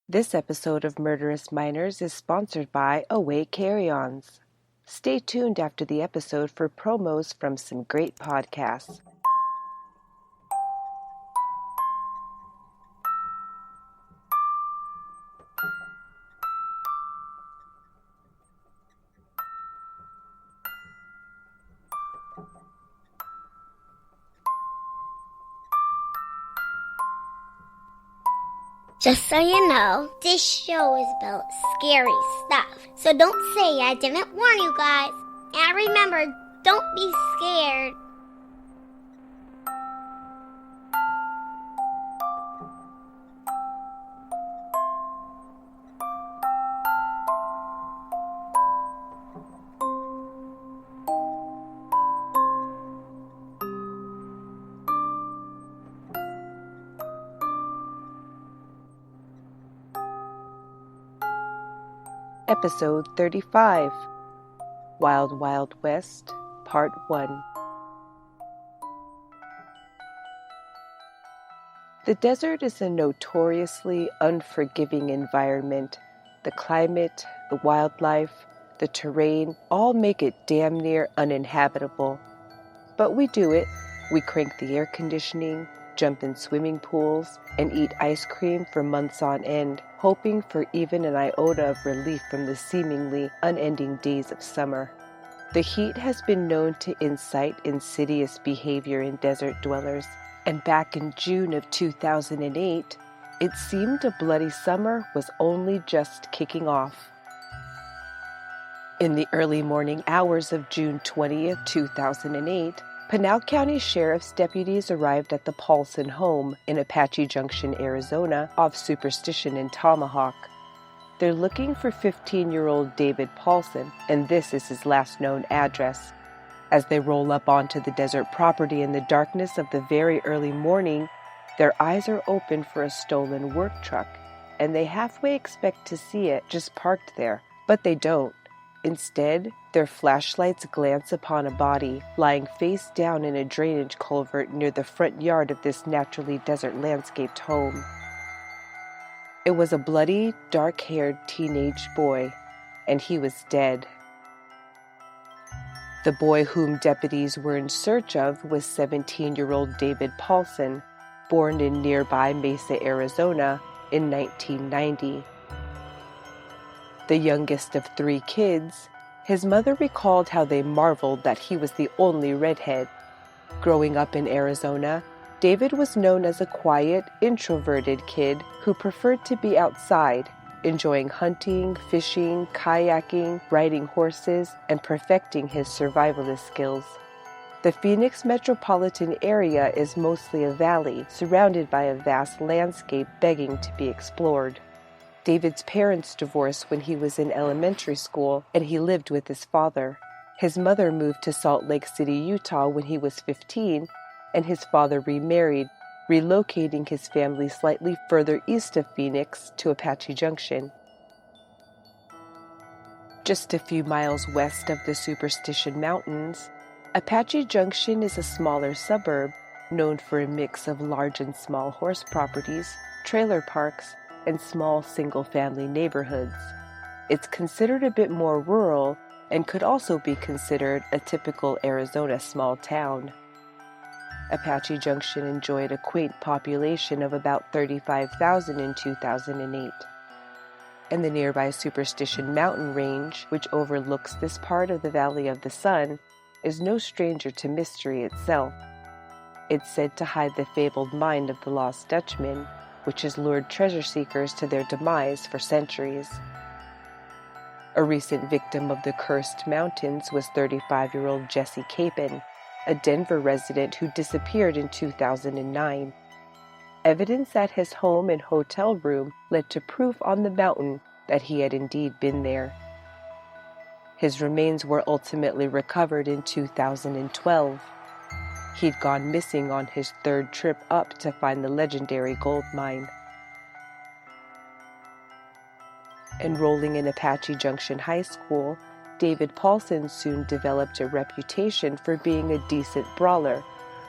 This episode of Murderous Minors is sponsored by Away Carry-Ons. Stay tuned after the episode for promos from some great podcasts. Just so you know, this show is about scary stuff. So don't say I didn't warn you guys. And remember, don't be scared. Episode 35, Wild West Pt1. The desert is a notoriously unforgiving environment. The climate, the wildlife, the terrain all make it damn near uninhabitable. But we do it. We crank the air conditioning, jump in swimming pools, and eat ice cream for months on end, hoping for even an iota of relief from the seemingly unending days of summer. The heat has been known to incite insidious behavior in desert dwellers, and back in June of 2008, it seemed a bloody summer was only just kicking off. In the early morning hours of June 20th, 2008, Pinal County Sheriff's deputies arrived at the Paulson home in Apache Junction, Arizona, off Superstition and Tomahawk. They're looking for 15-year-old David Paulson, and this is his last known address. As they roll up onto the desert property in the darkness of the very early morning, their eyes are open for a stolen work truck, and they halfway expect to see it just parked there, but they don't. Instead, their flashlights glance upon a body lying face down in a drainage culvert near the front yard of this naturally desert-landscaped home. It was a bloody, dark-haired teenage boy, and he was dead. The boy whom deputies were in search of was 17-year-old David Paulson, born in nearby Mesa, Arizona, in 1990. The youngest of 3 kids, his mother recalled how they marveled that he was the only redhead. Growing up in Arizona, David was known as a quiet, introverted kid who preferred to be outside, enjoying hunting, fishing, kayaking, riding horses, and perfecting his survivalist skills. The Phoenix metropolitan area is mostly a valley, surrounded by a vast landscape begging to be explored. David's parents divorced when he was in elementary school, and he lived with his father. His mother moved to Salt Lake City, Utah when he was 15, and his father remarried, relocating his family slightly further east of Phoenix to Apache Junction. Just a few miles west of the Superstition Mountains, Apache Junction is a smaller suburb known for a mix of large and small horse properties, trailer parks, and small single-family neighborhoods. It's considered a bit more rural and could also be considered a typical Arizona small town. Apache Junction enjoyed a quaint population of about 35,000 in 2008. And the nearby Superstition mountain range, which overlooks this part of the Valley of the Sun, is no stranger to mystery itself. It's said to hide the fabled mine of the Lost Dutchman, which has lured treasure seekers to their demise for centuries. A recent victim of the cursed mountains was 35-year-old Jesse Capon, a Denver resident who disappeared in 2009. Evidence at his home and hotel room led to proof on the mountain that he had indeed been there. His remains were ultimately recovered in 2012. He'd gone missing on his 3rd trip up to find the legendary gold mine. Enrolling in Apache Junction High School, David Paulson soon developed a reputation for being a decent brawler,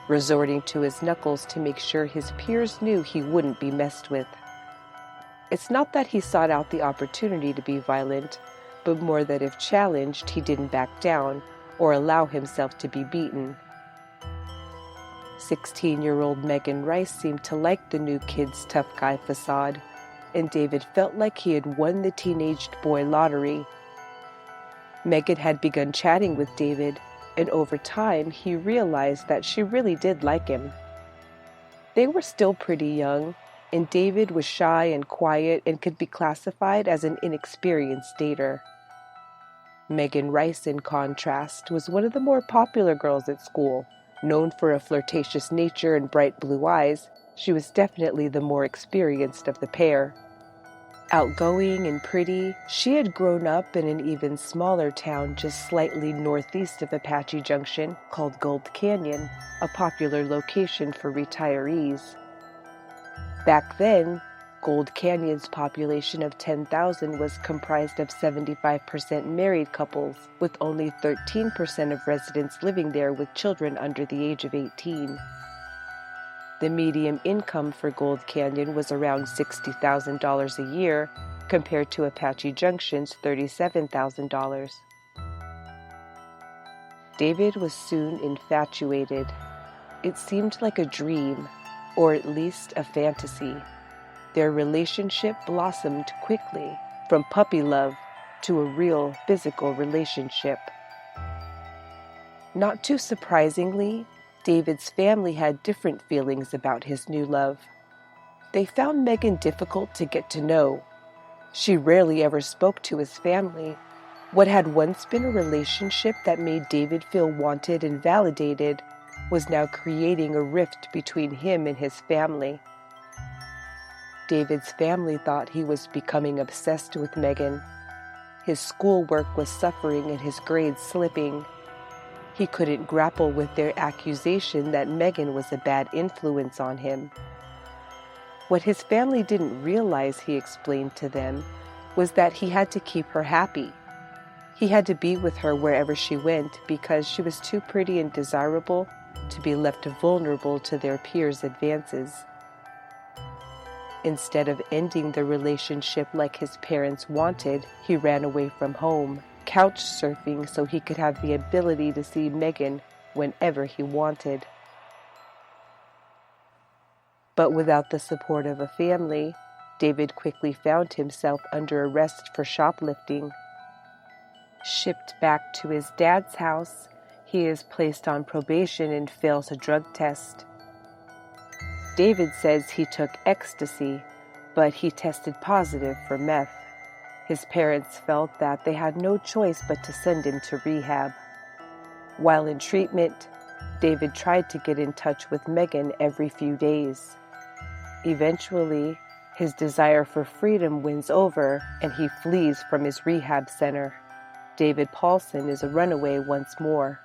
resorting to his knuckles to make sure his peers knew he wouldn't be messed with. It's not that he sought out the opportunity to be violent, but more that if challenged, he didn't back down or allow himself to be beaten. 16-year-old Meaghan Rice seemed to like the new kid's tough guy facade, and David felt like he had won the teenaged boy lottery. Meaghan had begun chatting with David, and over time he realized that she really did like him. They were still pretty young, and David was shy and quiet and could be classified as an inexperienced dater. Meaghan Rice, in contrast, was one of the more popular girls at school. Known for a flirtatious nature and bright blue eyes, she was definitely the more experienced of the pair. Outgoing and pretty, she had grown up in an even smaller town just slightly northeast of Apache Junction called Gold Canyon, a popular location for retirees. Back then, Gold Canyon's population of 10,000 was comprised of 75% married couples, with only 13% of residents living there with children under the age of 18. The median income for Gold Canyon was around $60,000 a year, compared to Apache Junction's $37,000. David was soon infatuated. It seemed like a dream, or at least a fantasy. Their relationship blossomed quickly, from puppy love to a real physical relationship. Not too surprisingly, David's family had different feelings about his new love. They found Meaghan difficult to get to know. She rarely ever spoke to his family. What had once been a relationship that made David feel wanted and validated was now creating a rift between him and his family. David's family thought he was becoming obsessed with Meaghan. His schoolwork was suffering and his grades slipping. He couldn't grapple with their accusation that Meaghan was a bad influence on him. What his family didn't realize, he explained to them, was that he had to keep her happy. He had to be with her wherever she went because she was too pretty and desirable to be left vulnerable to their peers' advances. Instead of ending the relationship like his parents wanted, he ran away from home, couch surfing so he could have the ability to see Meaghan whenever he wanted. But without the support of a family, David quickly found himself under arrest for shoplifting. Shipped back to his dad's house, he is placed on probation and fails a drug test. David says he took ecstasy, but he tested positive for meth. His parents felt that they had no choice but to send him to rehab. While in treatment, David tried to get in touch with Meaghan every few days. Eventually, his desire for freedom wins over and he flees from his rehab center. David Paulson is a runaway once more.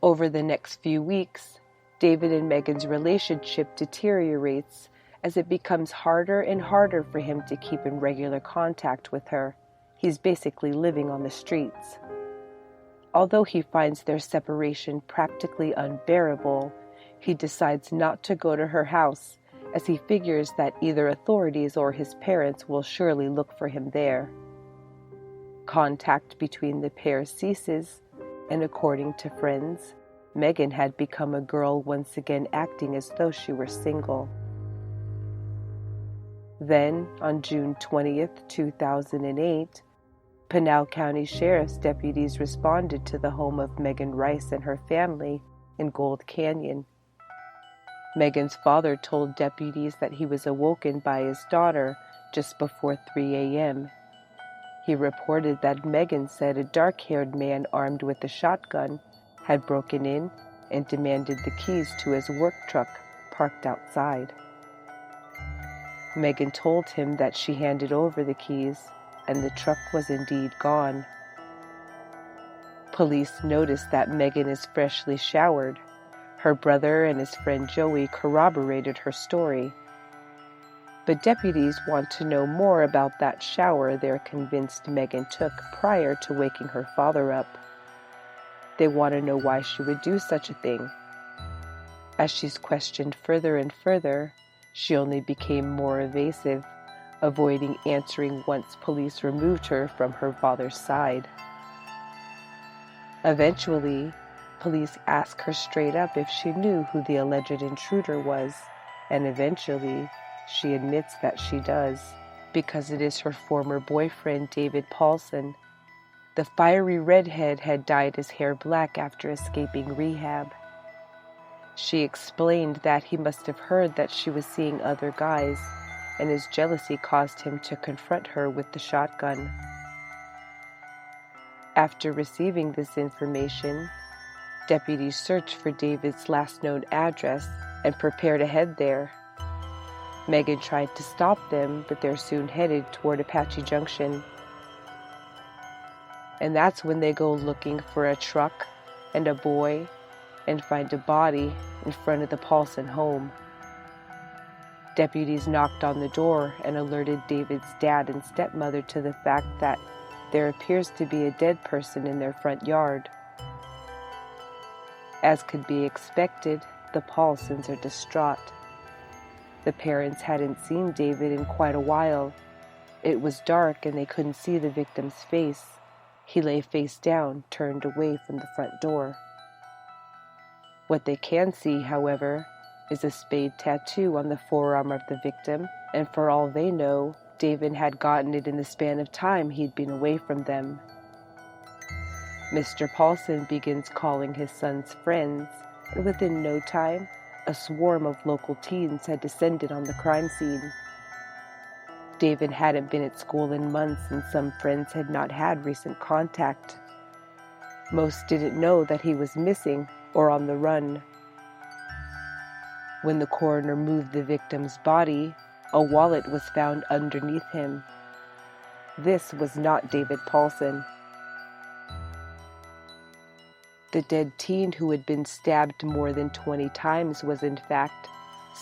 Over the next few weeks, David and Meaghan's relationship deteriorates as it becomes harder and harder for him to keep in regular contact with her. He's basically living on the streets. Although he finds their separation practically unbearable, he decides not to go to her house as he figures that either authorities or his parents will surely look for him there. Contact between the pair ceases, and according to friends, Meaghan had become a girl once again acting as though she were single. Then, on June 20th, 2008, Pinal County Sheriff's deputies responded to the home of Meaghan Rice and her family in Gold Canyon. Meaghan's father told deputies that he was awoken by his daughter just before 3 a.m. He reported that Meaghan said a dark-haired man armed with a shotgun had broken in and demanded the keys to his work truck parked outside. Meaghan told him that she handed over the keys and the truck was indeed gone. Police noticed that Meaghan is freshly showered. Her brother and his friend Joey corroborated her story. But deputies want to know more about that shower they're convinced Meaghan took prior to waking her father up. They want to know why she would do such a thing. As she's questioned further and further, she only became more evasive, avoiding answering once police removed her from her father's side. Eventually, police ask her straight up if she knew who the alleged intruder was, and eventually, she admits that she does, because it is her former boyfriend, David Paulson. The fiery redhead had dyed his hair black after escaping rehab. She explained that he must have heard that she was seeing other guys, and his jealousy caused him to confront her with the shotgun. After receiving this information, deputies searched for David's last known address and prepare to head there. Meaghan tried to stop them, but they're soon headed toward Apache Junction. And that's when they go looking for a truck and a boy and find a body in front of the Paulson home. Deputies knocked on the door and alerted David's dad and stepmother to the fact that there appears to be a dead person in their front yard. As could be expected, the Paulsons are distraught. The parents hadn't seen David in quite a while. It was dark and they couldn't see the victim's face. He lay face down, turned away from the front door. What they can see, however, is a spade tattoo on the forearm of the victim, and for all they know, David had gotten it in the span of time he'd been away from them. Mr. Paulson begins calling his son's friends, and within no time, a swarm of local teens had descended on the crime scene. David hadn't been at school in months, and some friends had not had recent contact. Most didn't know that he was missing or on the run. When the coroner moved the victim's body, a wallet was found underneath him. This was not David Paulson. The dead teen who had been stabbed more than 20 times was in fact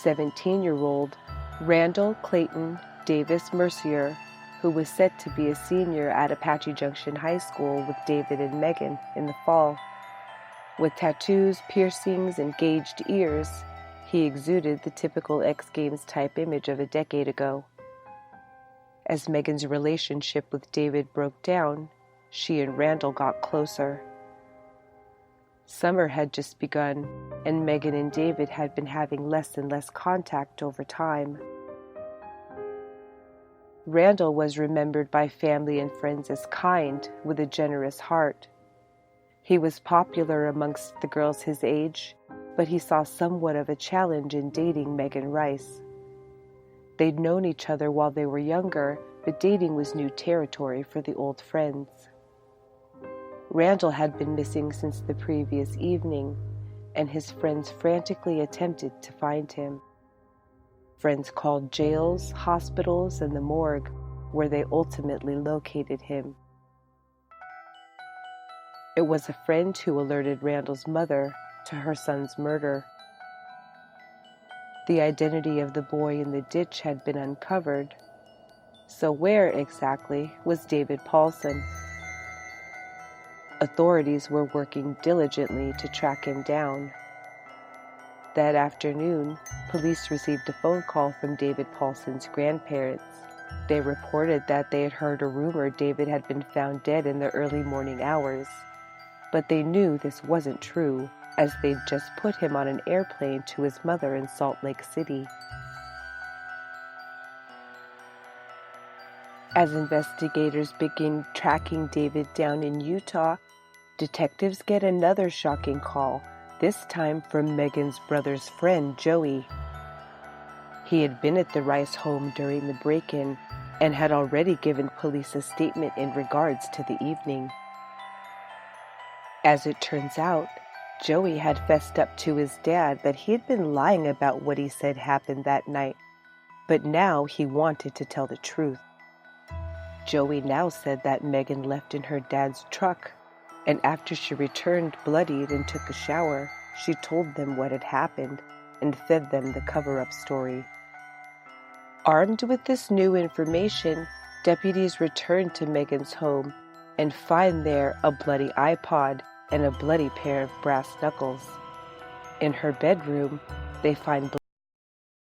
17-year-old Randall Clayton Davis Mercier, who was set to be a senior at Apache Junction High School with David and Meaghan in the fall. With tattoos, piercings, and gauged ears, he exuded the typical X Games type image of a decade ago. As Meaghan's relationship with David broke down, she and Randall got closer. Summer had just begun, and Meaghan and David had been having less and less contact over time. Randall was remembered by family and friends as kind, with a generous heart. He was popular amongst the girls his age, but he saw somewhat of a challenge in dating Meaghan Rice. They'd known each other while they were younger, but dating was new territory for the old friends. Randall had been missing since the previous evening, and his friends frantically attempted to find him. Friends called jails, hospitals, and the morgue, where they ultimately located him. It was a friend who alerted Randall's mother to her son's murder. The identity of the boy in the ditch had been uncovered. So where exactly was David Paulson? Authorities were working diligently to track him down. That afternoon, police received a phone call from David Paulson's grandparents. They reported that they had heard a rumor David had been found dead in the early morning hours. But they knew this wasn't true, as they'd just put him on an airplane to his mother in Salt Lake City. As investigators begin tracking David down in Utah, detectives get another shocking call, this time from Meaghan's brother's friend, Joey. He had been at the Rice home during the break-in and had already given police a statement in regards to the evening. As it turns out, Joey had fessed up to his dad that he had been lying about what he said happened that night, but now he wanted to tell the truth. Joey now said that Meaghan left in her dad's truck, and after she returned bloodied and took a shower, she told them what had happened and fed them the cover-up story. Armed with this new information, deputies returned to Meaghan's home and find there a bloody iPod and a bloody pair of brass knuckles. In her bedroom, they find